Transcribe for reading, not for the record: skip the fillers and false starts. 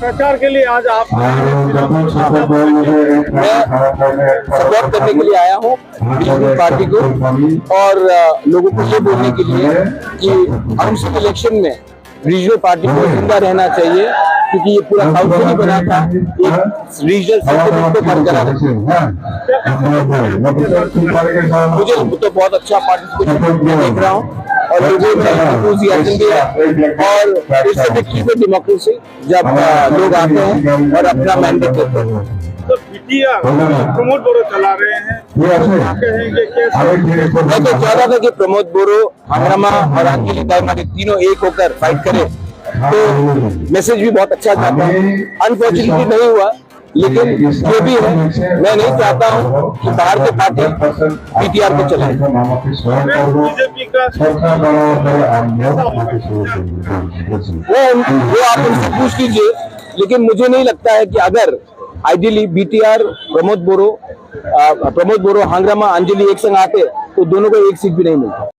प्रचार के लिए आज आप मैं सपोर्ट करने के लिए आया हूँ बीजेपी पार्टी को और लोगों को ये बोलने के लिए कि काउंसिल इलेक्शन में रीजनल पार्टी को जिंदा रहना चाहिए, क्योंकि ये पूरा काउंसिल ही बना था एक रीजनल सेंटिमेंट को बरकरार रखने। मुझे तो बहुत अच्छा पार्टिसिपेशन देख रहा हूँ और लोगों में एंथुसियाज्म भी है और इट्स द की डेमोक्रेसी जब लोग आते हैं और अपना मैंडेट देते हैं। तो बीटीआर प्रमोद बोरो चला रहे हैं, कहेंगे कैसे? मैं तो चाहता था कि प्रमोद बोरो, हंगामा और अंजलि दाइमानी तीनों एक होकर फाइट करें, तो मैसेज भी बहुत अच्छा जाता है। अनफॉर्चुनेटली नहीं हुआ, लेकिन जो भी है मैं नहीं चाहता हूँ कि बाहर के पार्टी बीटीआर को चलाए। बीजेपी का वो आप उनसे पूछ लीजिए, लेकिन मुझे नहीं लगता है कि अगर आइडियली बीटीआर प्रमोद बोरो, हांग्रामा, अंजलि एक संग आते तो दोनों को एक सीट भी नहीं मिलता।